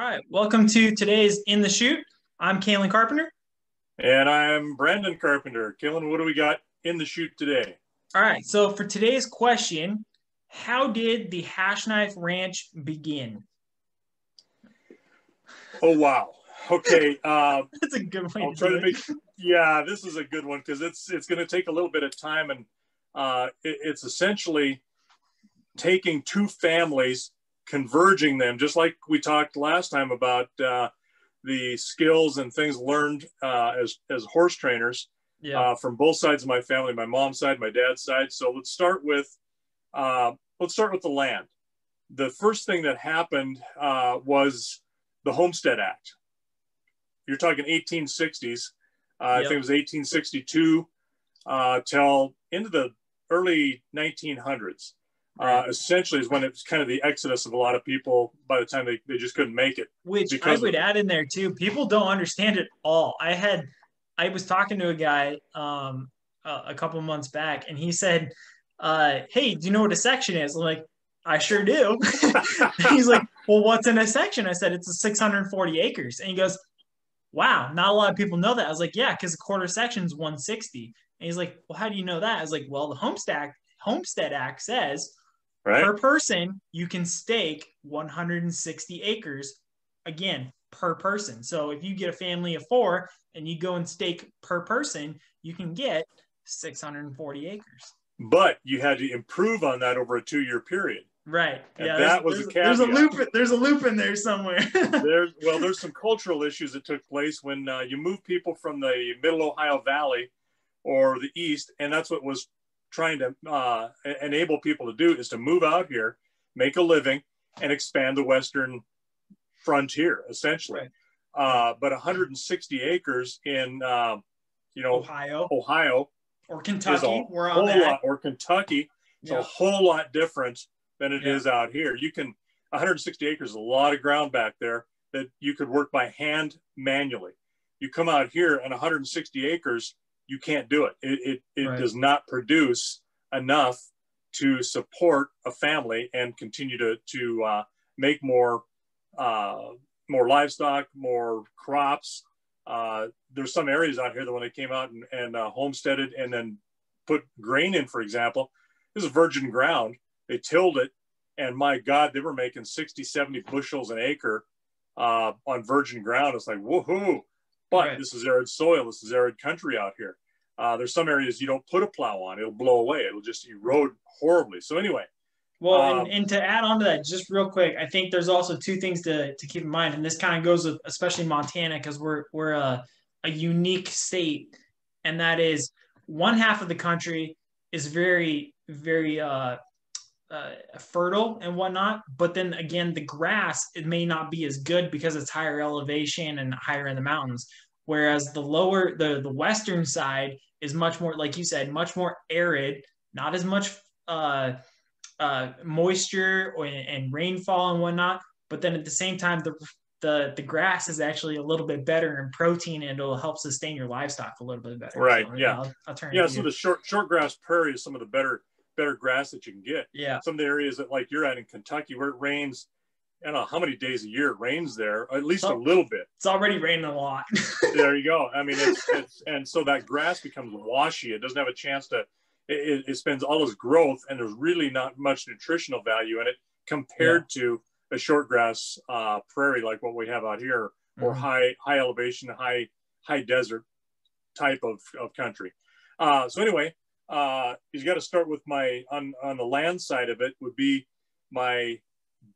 All right, welcome to today's In the Chute. I'm Calen Carpenter. And I'm Brandon Carpenter. Calen, what do we got in the chute today? All right, so for today's question, how did the Hash Knife Ranch begin? Oh, wow. Okay. That's a good way I'll to try do to it. yeah, this is a good one because it's going to take a little bit of time. And it's essentially taking two families, converging them, just like we talked last time about the skills and things learned as horse trainers Yeah. from both sides of my family, my mom's side, my dad's side. So let's start with the land. The first thing that happened was the Homestead Act. You're talking 1860s. I think it was 1862 till into the early 1900s. Essentially is when it's kind of the exodus of a lot of people by the time they just couldn't make it. Which I would add in there too. People don't understand it all. I was talking to a guy a couple months back, and he said, "Hey, do you know what a section is?" I'm like, "I sure do." He's like, "Well, what's in a section?" I said, "It's a 640 acres." And he goes, "Wow, not a lot of people know that." I was like, "Yeah, because a quarter section is 160." And he's like, "Well, how do you know that?" I was like, "Well, the Homestead Act says per person you can stake 160 acres, again, per person. So if you get a family of four and you go and stake per person, you can get 640 acres." But you had to improve on that over a 2-year period. Right. And yeah, that was the caveat. There's a loop in there somewhere. There's some cultural issues that took place when you move people from the Middle Ohio Valley or the East, and that's what was trying to enable people to do, is to move out here, make a living, and expand the Western frontier, essentially. Right. But 160 acres in Ohio or Kentucky, where I'm at, or Kentucky, it's a whole lot different than it is out here. 160 acres is a lot of ground back there that you could work by hand manually. You come out here and 160 acres, you can't do it. It right. does not produce enough to support a family and continue to make more livestock, more crops. There's some areas out here that when they came out and homesteaded and then put grain in, for example, this is virgin ground. They tilled it, and my God, they were making 60, 70 bushels an acre on virgin ground. It's like, woohoo. But right. This is arid soil. This is arid country out here. There's some areas you don't put a plow on. It'll blow away. It'll just erode horribly. So anyway. Well, and to add on to that, just real quick, I think there's also two things to keep in mind. And this kind of goes with, especially Montana, because we're a unique state. And that is, one half of the country is very, very fertile and whatnot. But then again, the grass, it may not be as good because it's higher elevation and higher in the mountains. Whereas the western side is much more, like you said, much more arid, not as much moisture and rainfall and whatnot. But then at the same time, the grass is actually a little bit better in protein, and it'll help sustain your livestock a little bit better. Right. So, yeah. I'll turn yeah. So the short grass prairie is some of the better grass that you can get. Yeah. Some of the areas that, like you're at in Kentucky, where it rains, I don't know how many days a year it rains there, at least a little bit. It's already raining a lot. There you go. I mean, it's and so that grass becomes washy. It doesn't have a chance to, it spends all its growth, and there's really not much nutritional value in it compared to a short grass prairie like what we have out here, or high elevation, high desert type of country. So anyway, you got to start with on the land side of it would be my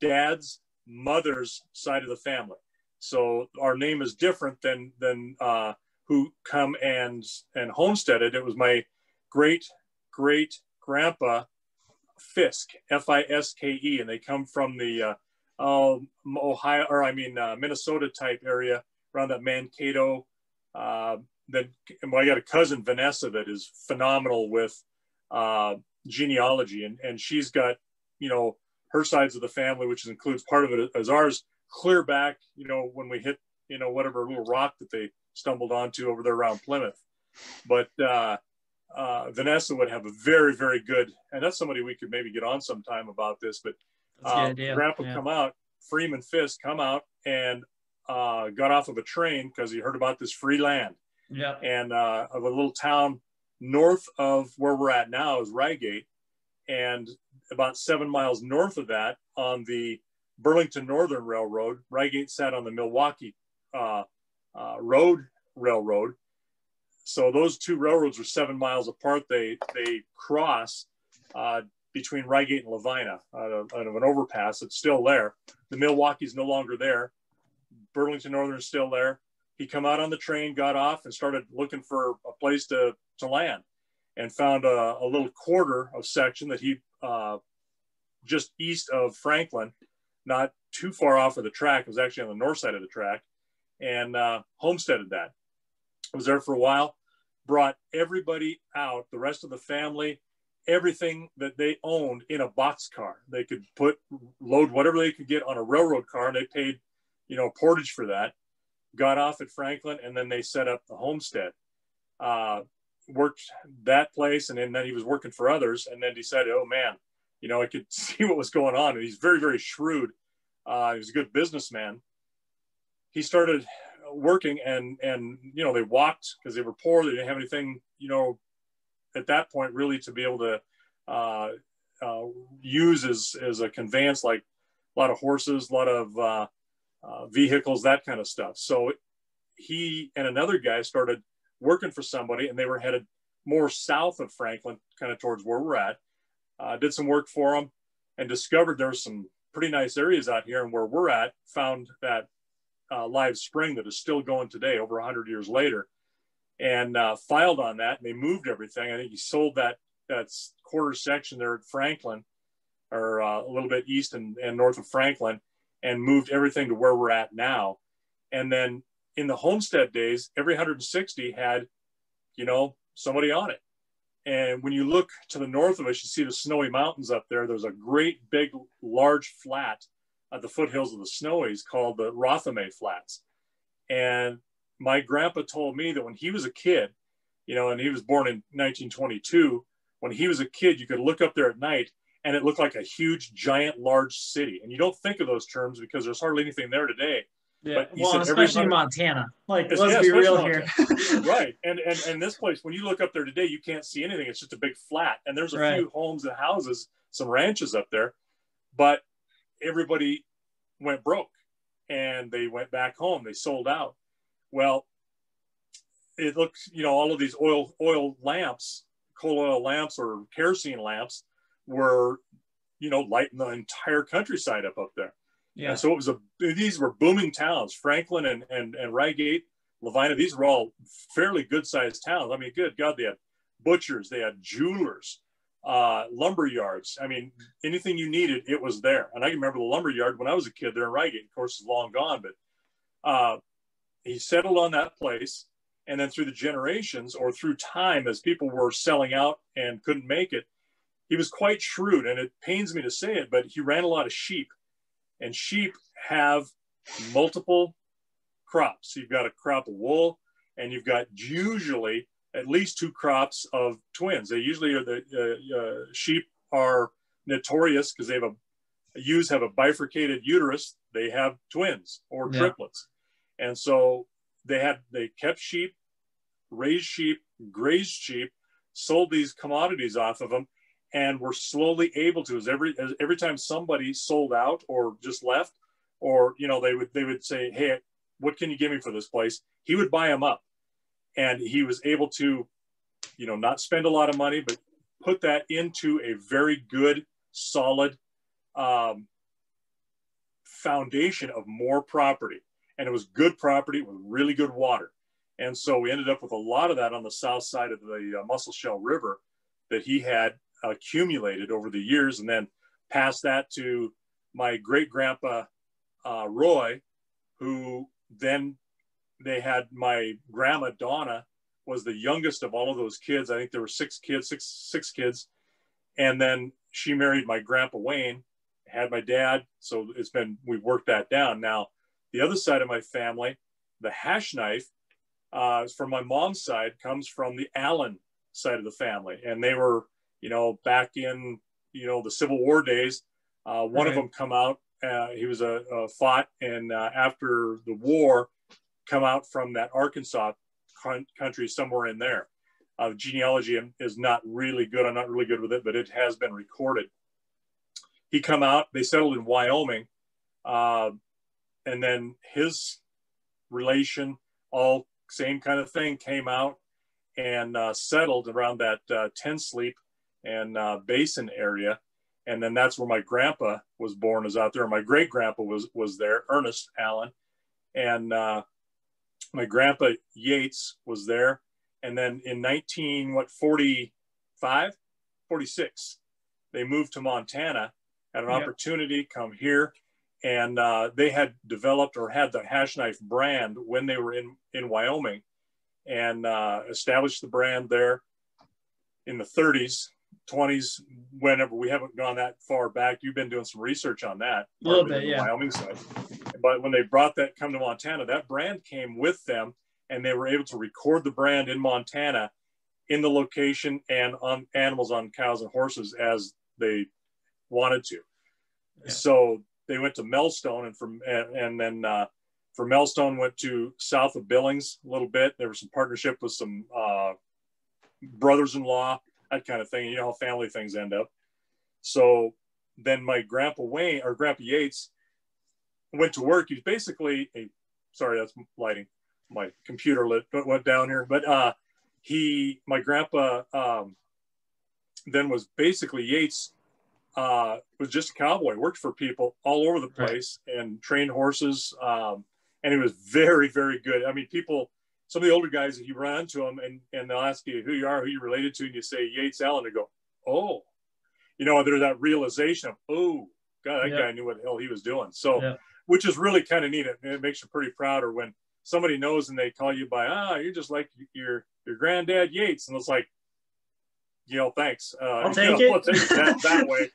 dad's mother's side of the family. So our name is different than who come and homesteaded. It was my great grandpa Fiske, Fiske, and they come from the Ohio, or I mean Minnesota type area around that Mankato. I got a cousin, Vanessa, that is phenomenal with genealogy, and she's got, her sides of the family, which includes part of it as ours, clear back, when we hit, whatever little rock that they stumbled onto over there around Plymouth. But Vanessa would have a very, very good, and that's somebody we could maybe get on sometime about this, but Grandpa come out Freeman Fisk come out and got off of a train because he heard about this free land. Yeah. And of a little town north of where we're at now is Reigate. And about 7 miles north of that on the Burlington Northern Railroad, Reigate sat on the Milwaukee Road Railroad. So those two railroads are 7 miles apart. They cross between Reigate and Lavina out of an overpass. It's still there. The Milwaukee's no longer there. Burlington Northern is still there. He come out on the train, got off, and started looking for a place to land, and found a little quarter of section that he just east of Franklin, not too far off of the track. It was actually on the north side of the track, and homesteaded that. Was there for a while, brought everybody out, the rest of the family, everything that they owned in a boxcar. They could load whatever they could get on a railroad car, and they paid, portage for that. Got off at Franklin, and then they set up the homestead. Worked that place, and then he was working for others, and then decided, oh man, I could see what was going on. And he's very, very shrewd. He was a good businessman. He started working, and they walked because they were poor. They didn't have anything, at that point really to be able to use as a conveyance, like a lot of horses, a lot of vehicles, that kind of stuff. So he and another guy started working for somebody, and they were headed more south of Franklin, kind of towards where we're at. Did some work for them and discovered there's some pretty nice areas out here. And where we're at, found that live spring that is still going today, over 100 years later, and filed on that. And they moved everything. I think he sold that quarter section there at Franklin, or a little bit east and north of Franklin, and moved everything to where we're at now. And then in the homestead days, every 160 had, somebody on it. And when you look to the north of us, you see the Snowy Mountains up there. There's a great big, large flat at the foothills of the Snowies called the Rothamay Flats. And my grandpa told me that when he was a kid, and he was born in 1922, when he was a kid, you could look up there at night and it looked like a huge, giant, large city. And you don't think of those terms because there's hardly anything there today. Yeah, well, especially in Montana. Let's be real here. Right. And this place, when you look up there today, you can't see anything. It's just a big flat. And there's a few homes and houses, some ranches up there. But everybody went broke and they went back home. They sold out. Well, it looks, all of these oil lamps, coal oil lamps or kerosene lamps were, lighting the entire countryside up there. Yeah. And so these were booming towns, Franklin and Reigate, Lavina. These were all fairly good sized towns. I mean, good God, they had butchers, they had jewelers, lumber yards. I mean, anything you needed, it was there. And I can remember the lumber yard when I was a kid there in Reigate. Of course, it's long gone, but he settled on that place. And then through the generations, or through time, as people were selling out and couldn't make it, he was quite shrewd. And it pains me to say it, but he ran a lot of sheep. And sheep have multiple crops. You've got a crop of wool, and you've got usually at least two crops of twins. They usually are the sheep are notorious because ewes have a bifurcated uterus. They have twins or triplets, and so they kept sheep, raised sheep, grazed sheep, sold these commodities off of them, and were slowly able to, as every time somebody sold out or just left, or they would say, hey, what can you give me for this place? He would buy them up, and he was able to, not spend a lot of money, but put that into a very good, solid foundation of more property. And it was good property with really good water. And so we ended up with a lot of that on the south side of the Musselshell River that he had accumulated over the years, and then passed that to my great grandpa Roy, who then they had my grandma Donna was the youngest of all of those kids. I think there were six kids. And then she married my grandpa Wayne, had my dad. So we've worked that down. Now, the other side of my family, the hash knife from my mom's side comes from the Allen side of the family. And they were, back in, the Civil War days, one of them come out fought and after the war, come out from that Arkansas country somewhere in there. Genealogy is not really good. I'm not really good with it, but it has been recorded. He come out. They settled in Wyoming, and then his relation, all same kind of thing, came out and settled around that Ten Sleep and Basin area. And then that's where my grandpa was born, is out there. My great grandpa was there, Ernest Allen, and my grandpa Yates was there. And then in 46, they moved to Montana, had an opportunity, come here, and they had developed or had the Hash Knife brand when they were in Wyoming, and established the brand there in the 30s, 20s, whenever. We haven't gone that far back. You've been doing some research on that. A little bit, the Wyoming side. But when they brought that, come to Montana, that brand came with them, and they were able to record the brand in Montana in the location and on animals, on cows and horses as they wanted to. Yeah. So they went to Melstone, and then from Melstone went to south of Billings a little bit. There was some partnership with some brothers-in-law, that kind of thing. You know how family things end up. So then my grandpa Wayne, or Grandpa Yates, went to work. He's basically sorry, that's lighting. My computer went down here, but my grandpa then was basically Yates was just a cowboy, worked for people all over the place, right, and trained horses. And he was very, very good. I mean, some of the older guys, if you run into them and they'll ask you who you are, who you're related to, and you say Yates Allen, they go, oh, there's that realization of, oh, God, that guy knew what the hell he was doing. So, which is really kind of neat. It makes you pretty proud. Or when somebody knows and they call you by, you're just like your granddad Yates. And it's like, thanks. I'll take it. I'll take it that way.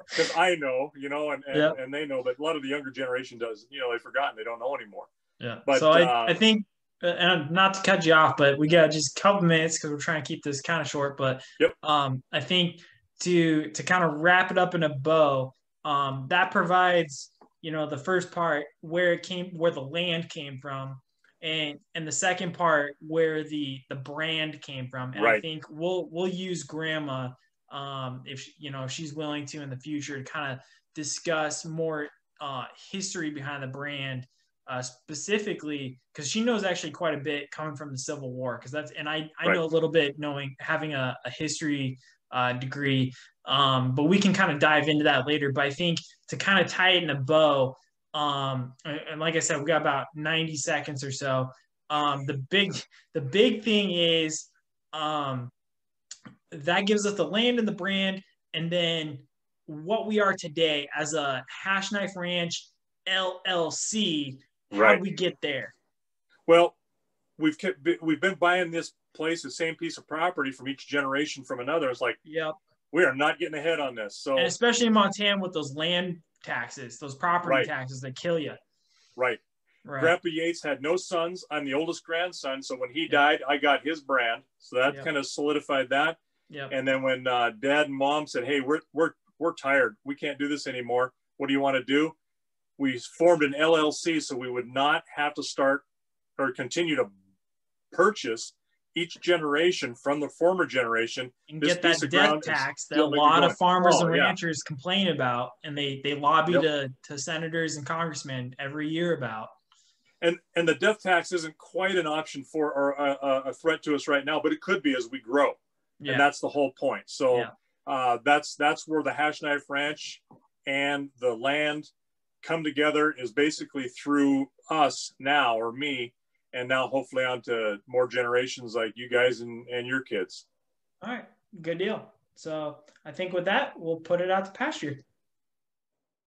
Because I know, and they know, but a lot of the younger generation does, they've forgotten, they don't know anymore. Yeah. But so I think, and not to cut you off, but we got just a couple minutes because we're trying to keep this kind of short. But I think to kind of wrap it up in a bow, that provides, the first part where the land came from, and the second part where the brand came from. And I think we'll use Grandma, if she's willing to in the future, to kind of discuss more history behind the brand, specifically because she knows actually quite a bit coming from the Civil War. I know a little bit, having a history degree, but we can kind of dive into that later. But I think to kind of tie it in a bow, and like I said, we got about 90 seconds or so. The big thing is that gives us the land and the brand, and then what we are today as a Hash Knife Ranch LLC. How did we get there? Well, we've been buying this place, the same piece of property, from each generation from another. It's like, we are not getting ahead on this. So, and especially in Montana with those land taxes, those property taxes that kill you. Right. Grandpa Yates had no sons. I'm the oldest grandson. So when he died, I got his brand. So that kind of solidified that. And then when Dad and Mom said, hey, we're tired, we can't do this anymore, what do you want to do? We formed an LLC so we would not have to start or continue to purchase each generation from the former generation and get that death tax that a lot of farmers and ranchers complain about, and they lobby to senators and congressmen every year about. And the death tax isn't quite an option for or a threat to us right now, but it could be as we grow. And that's the whole point. So that's where the Hash Knife Ranch and the land come together, is basically through us now, or me, and now hopefully on to more generations like you guys and your kids. All right, good deal. So I think with that, we'll put it out to pasture.